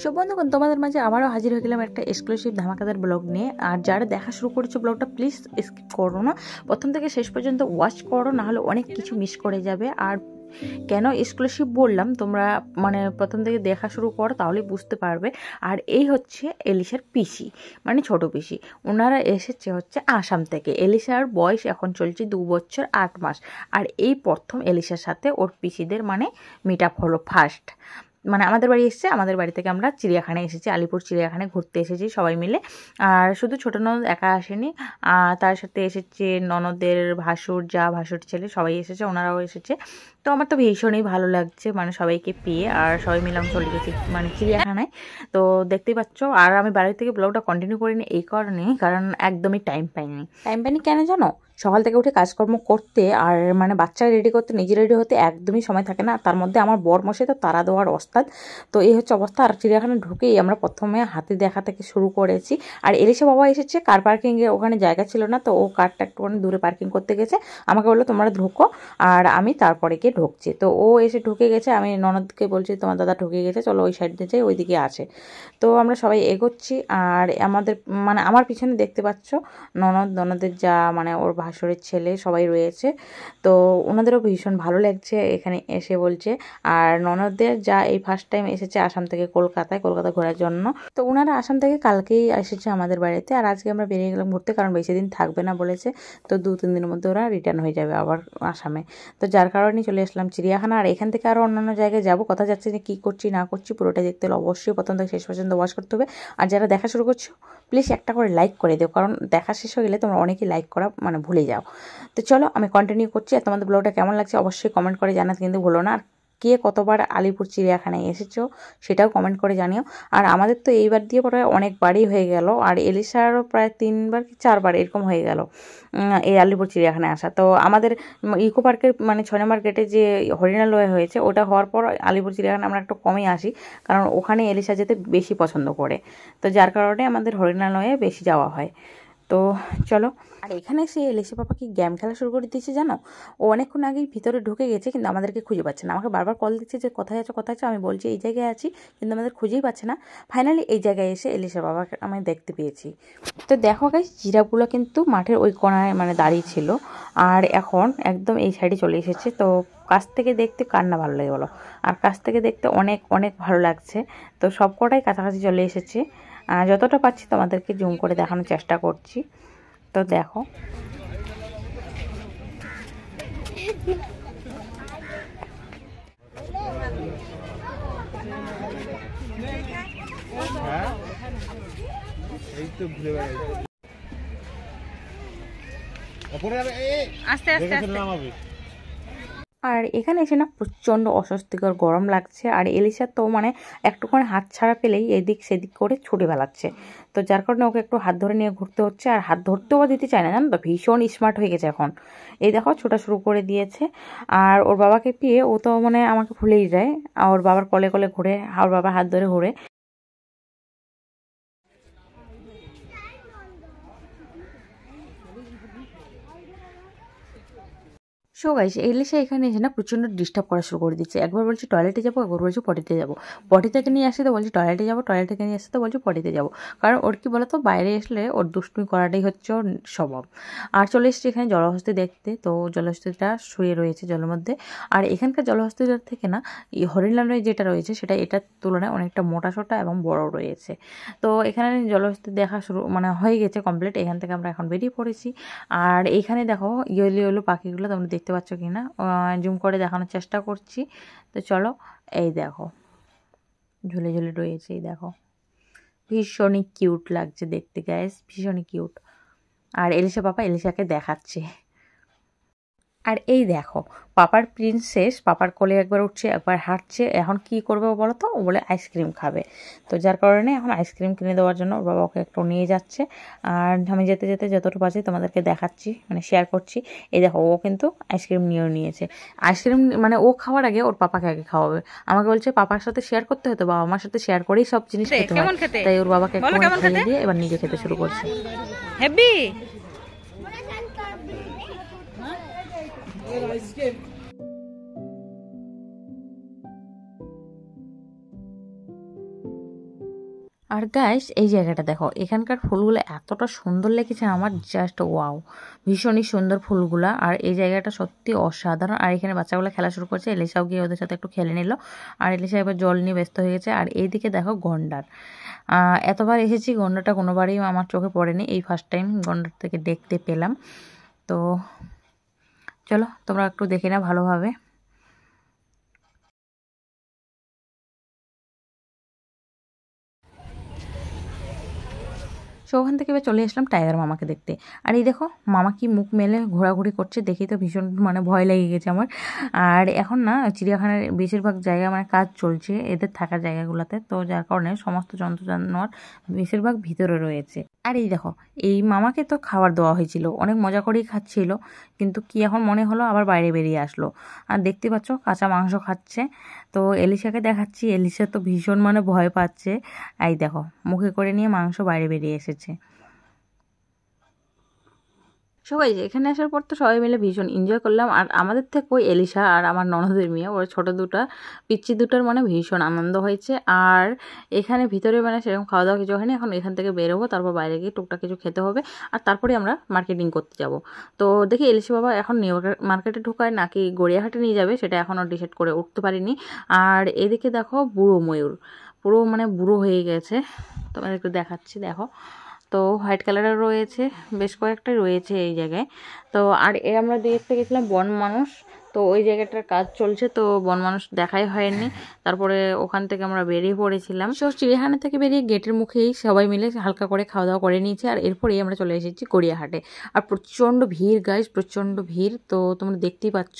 So বন্ধুগণ, তোমাদের মাঝে আবারও হাজির হয়ে গেলাম একটা এক্সক্লুসিভ ধামাকাদার ব্লগ নিয়ে। আর যারা দেখা শুরু করেছো ব্লগটা, প্লিজ স্কিপ করো না, প্রথম থেকে শেষ পর্যন্ত ওয়াচ করো, নাহলে অনেক কিছু মিস করে যাবে। আর কেন এক্সক্লুসিভ বললাম, তোমরা মানে প্রথম থেকে দেখা শুরু করো, তাহলে বুঝতে পারবে। আর এই হচ্ছে এলিশার পিসি, মানে ছোট পিসি। ওনারা এসেছে হচ্ছে আসাম থেকে। এলিশার বয়স এখন চলছে 2 বছর 8 মাস। আর এই প্রথম এলিশার সাথে ওর পিসিদের মানে মিট আপ হলো ফার্স্ট। মানে আমাদের বাড়ি এসেছে, আমাদের বাড়ি থেকে আমরা চিড়িয়াখানায় এসেছি, আলিপুর চিড়িয়াখানায় ঘুরতে এসেছি সবাই মিলে। আর শুধু ছোটো ননদ একা আসেনি, তার সাথে এসেছে ননদের ভাসুর, যা ভাসুর ছেলে, সবাই এসেছে, ওনারাও এসেছে। তো আমার তো ভীষণই ভালো লাগছে, মানে সবাইকে পেয়ে। আর সবাই মিলে আমি চলে গেছি মানে চিড়িয়াখানায়। তো দেখতেই পাচ্ছ। আর আমি বাড়ি থেকে ব্লগটা কন্টিনিউ করিনি এই কারণে, কারণ একদমই টাইম পাইনি কেন জানো? সকাল থেকে উঠে কাজকর্ম করতে আর মানে বাচ্চা রেডি করতে, নিজে রেডি হতে একদমই সময় থাকে না। তার মধ্যে আমার বর মশাই তো তারা দেওয়ার ওস্তাদ। তো এই হচ্ছে অবস্থা। আর চিড়িয়াখানা ঢুকেই আমরা প্রথমে হাতি দেখা থেকে শুরু করেছি। আর এলিশা বাবা এসেছে, কার পার্কিংয়ে ওখানে জায়গা ছিল না, তো ও কারটা একটুখানি দূরে পার্কিং করতে গেছে। আমাকে বললো তোমরা ঢুকো, আর আমি তারপরে গিয়ে ঢুকছি। তো ও এসে ঢুকে গেছে, আমি ননদকে বলছি তোমার দাদা ঢুকে গেছে, চলো ওই সাইড দিয়ে যাই, ওইদিকে আছে। তো আমরা সবাই এগোচ্ছি। আর আমাদের মানে আমার পিছনে দেখতে পাচ্ছ ননদের যা মানে ওর ভাসুরের ছেলে সবাই রয়েছে। তো ওনাদেরও ভীষণ ভালো লাগছে এখানে এসে বলছে। আর ননদের যা এই ফার্স্ট টাইম এসেছে আসাম থেকে কলকাতা ঘোরার জন্য। তো ওনারা আসাম থেকে কালকেই এসেছে আমাদের বাড়িতে। আর আজকে আমরা বেরিয়ে গেলাম ঘুরতে, কারণ বেশি দিন থাকবে না বলেছে। তো 2-3 দিনের মধ্যে ওরা রিটার্ন হয়ে যাবে আবার আসামে। তো যার কারণে চলে আসলাম চিড়িয়াখানা। আর এখান থেকে আরও অন্যান্য জায়গায় যাবো, কথা যাচ্ছে যে কী করছি না করছি পুরোটা দেখতে হলে অবশ্যই প্রথম থেকে শেষ পর্যন্ত ওয়াচ করতে হবে। আর যারা দেখা শুরু করছো, প্লিজ একটা করে লাইক করে দিও, কারণ দেখা শেষ হয়ে গেলে তোমরা অনেকেই লাইক করা মানে ভুলে যাও। তো চলো আমি কন্টিনিউ করছি। আর তোমাদের ব্লগটা কেমন লাগছে অবশ্যই কমেন্ট করে জানাতে কিন্তু ভুলো না। আর কে কতবার আলিপুর চিড়িয়াখানায় এসেছো সেটাও কমেন্ট করে জানিও। আর আমাদের তো এইবার দিয়ে প্রায় অনেকবারই হয়ে গেল, আর এলিশারও প্রায় 3বার কি 4বার এরকম হয়ে গেল এই আলিপুর চিড়িয়াখানায় আসা। তো আমাদের ইকো পার্কের মানে 6 নম্বর গেটে যে হরিণালয় হয়েছে, ওটা হওয়ার পর আলিপুর চিড়িয়াখানা আমরা একটু কমই আসি, কারণ ওখানে এলিশা যেতে বেশি পছন্দ করে। তো যার কারণে আমাদের হরিণালয়ে বেশি যাওয়া হয়। তো চলো। আর এখানে এসে এলিশা পাপা কি গেম খেলা শুরু করে দিয়েছে জানো? ও অনেকক্ষণ আগেই ভিতরে ঢুকে গেছে, কিন্তু আমাদেরকে খুঁজে পাচ্ছে না। আমাকে বারবার কল দিচ্ছে যে কোথায় আছো। আমি বলছি এই জায়গায় আছি, কিন্তু আমাদের খুঁজেই পাচ্ছে না। ফাইনালি এই জায়গায় এসে এলিশা বাবাকে আমি দেখতে পেয়েছি। তো দেখো গাইস, জিরাফগুলো কিন্তু মাঠের ওই কোণায় মানে দাঁড়িয়ে ছিল, আর এখন একদম এই সাইডে চলে এসেছে। তো কাছ থেকে দেখতে কার না ভালো লাগে বলো? আর কাছ থেকে দেখতে অনেক অনেক ভালো লাগছে। তো সব কটাই কাছাকাছি চলে এসেছে। যতটা পাচ্ছি তোমাদেরকে জুম করে দেখানোর চেষ্টা করছি। তো দেখো, আস্তে আস্তে আস্তে। আর এখানে এসে না প্রচণ্ড অস্বস্তিকর গরম লাগছে। আর এলিশার তো মানে একটুখানি হাত ছাড়া পেলেই এদিক সেদিক করে ছুটে বেড়াচ্ছে। তো যার কারণে ওকে একটু হাত ধরে নিয়ে ঘুরতে হচ্ছে। আর হাত ধরতেও দিতে চায় না, জানো তো, ভীষণ স্মার্ট হয়ে গেছে এখন। এই দেখো ছোটা শুরু করে দিয়েছে। আর ওর বাবাকে পেয়ে ও তো মানে আমাকে ভুলেই যায়, আর ওর বাবার কোলে কোলে ঘুরে, ওর বাবার হাত ধরে ঘুরে। সো গাইস, এলিশা এখানে এসে না প্রচণ্ড ডিস্টার্ব করা শুরু করে দিচ্ছে। একবার বলছি টয়লেটে যাবো, একবার বলছি পটিতে যাবো। পটি থেকে নিয়ে আসতে তো বলছি টয়লেটে যাবো, টয়লেট থেকে নিয়ে আসতে তো বলছি পটিতে যাবো। কারণ ওর কি বলতো, বাইরে আসলে ওর দুষ্টুমি করাটাই হচ্ছে ওর স্বভাব। আর চলে এসেছি এখানে জলহস্তি দেখতে। তো জলহস্তিটা শুয়ে রয়েছে জলের মধ্যে। আর এখানকার জলহস্তিটার থেকে না এই হরিণালয় যেটা রয়েছে সেটা এটার তুলনায় অনেকটা মোটাসোটা এবং বড় রয়েছে। তো এখানে জলহস্তি দেখা শুরু মানে হয়ে গেছে কমপ্লিট। এখান থেকে আমরা এখন বেরিয়ে পড়েছি। আর এইখানে দেখো ইয়েলো ইয়েলো পাখিগুলো তোমরা দেখতে পাচ্ছ কি না, জুম করে দেখানোর চেষ্টা করছি। তো চলো, এই দেখো ঝুলে ঝুলে রয়েছে, এই দেখো ভীষণই কিউট লাগছে দেখতে গাইস, ভীষণই কিউট। আর এলিশা পাপা এলিশাকে দেখাচ্ছে। আর এই দেখো পাপার প্রিন্সেস পাপার কোলে একবার উঠছে একবার হাঁটছে। এখন কি করবে ও বলো তো? ও বলে আইসক্রিম খাবে। তো যার কারণে এখন আইসক্রিম কিনে দেওয়ার জন্য ওর বাবা ওকে একটু নিয়ে যাচ্ছে। আর আমি যেতে যেতে যতটুকু পাচ্ছি তোমাদেরকে দেখাচ্ছি, মানে শেয়ার করছি। এই দেখো ও কিন্তু আইসক্রিম নিয়েও নিয়েছে। আইসক্রিম মানে ও খাওয়ার আগে ওর পাপাকে আগে খাওয়াবে। আমাকে বলছে পাপার সাথে শেয়ার করতে হতো, বাবা মার সাথে শেয়ার করেই সব জিনিস খেতে হয়। তাই ওর বাবাকে একটু খাইয়ে দিয়ে এবার নিজে খেতে শুরু করছে। হেভি আর গাইস এই জায়গাটা দেখো, এখানকার ফুলগুলো এতটা সুন্দর লেগেছে আমার, জাস্ট ওয়াও, ভীষণই সুন্দর ফুলগুলা। আর এই জায়গাটা সত্যি অসাধারণ। আর এখানে বাচ্চাগুলো খেলা শুরু করছে, এলিসাও গিয়ে ওদের সাথে একটু খেলে নিল। আর এলিসা এবার জল নিয়ে ব্যস্ত হয়ে গেছে। আর এইদিকে দেখো গন্ডার, এতবার এসেছি গন্ডারটা কোনোবারই আমার চোখে পড়েনি, এই ফার্স্ট টাইম গন্ডার থেকে দেখতে পেলাম। তো চলো তোমরা একটু দেখে নাও ভালোভাবে। সো ওখান থেকে এবার চলে আসলাম টাইগার মামাকে দেখতে। আর এই দেখো মামা কি মুখ মেলে ঘোরাঘুরি করছে, দেখি তো ভীষণ মানে ভয় লেগে গেছে আমার। আর এখন না চিড়িয়াখানার বেশিরভাগ জায়গা মানে কাজ চলছে এদের থাকার জায়গাগুলোতে, তো যার কারণে সমস্ত জন্তু জানোয়ার বেশিরভাগ ভিতরে রয়েছে। আর এই দেখো এই মামাকে তো খাবার দেওয়া হয়েছিল, অনেক মজা করেই খাচ্ছিল, কিন্তু কি এখন মনে হলো আবার বাইরে বেরিয়ে আসলো। আর দেখতে পাচ্ছ কাঁচা মাংস খাচ্ছে। তো এলিসাকে দেখাচ্ছি, এলিসা তো ভীষণ মানে ভয় পাচ্ছে। এই দেখো মুখে করে নিয়ে মাংস বাইরে বেরিয়ে এসেছে। সবাই এখানে আসার পর তো সবাই মিলে ভীষণ এনজয় করলাম। আর আমাদের থেকে ওই এলিসা আর আমার ননদের মেয়ে, ওর ছোটো দুটা পিচ্চি দুটার মানে ভীষণ আনন্দ হয়েছে। আর এখানে ভিতরে মানে সেরকম খাওয়া দাওয়া কিছু হয়নি, এখন এখান থেকে বেরোবো, তারপর বাইরে গিয়ে টুকটাক কিছু খেতে হবে, আর তারপরে আমরা মার্কেটিং করতে যাব। তো দেখি এলিসা বাবা এখন নিউ মার্কেটে ঢোকায় নাকি গড়িয়াহাটে নিয়ে যাবে সেটা এখনও ডিসাইড করে উঠতে পারিনি। আর এদিকে দেখো বুড়ো ময়ূর, পুরো মানে বুড়ো হয়ে গেছে, তোমাদের একটু দেখাচ্ছি দেখো। তো হোয়াইট কালারের রয়েছে, বেশ কয়েকটাই রয়েছে এই জায়গায়। তো আর আমরা দেখতে গেছিলাম বন মানুষ, তো ওই জায়গাটার কাজ চলছে, তো বন মানুষ দেখাই হয়নি। তারপরে ওখান থেকে আমরা বেরিয়ে পড়েছিলাম। সো চিড়িয়াখানা থেকে বেরিয়ে গেটের মুখেই সবাই মিলে হালকা করে খাওয়া দাওয়া করে নিয়েছি। আর এরপরেই আমরা চলে এসেছি গড়িয়াহাটে। আর প্রচণ্ড ভিড় গাইস, প্রচণ্ড ভিড়, তো তোমরা দেখতেই পাচ্ছ।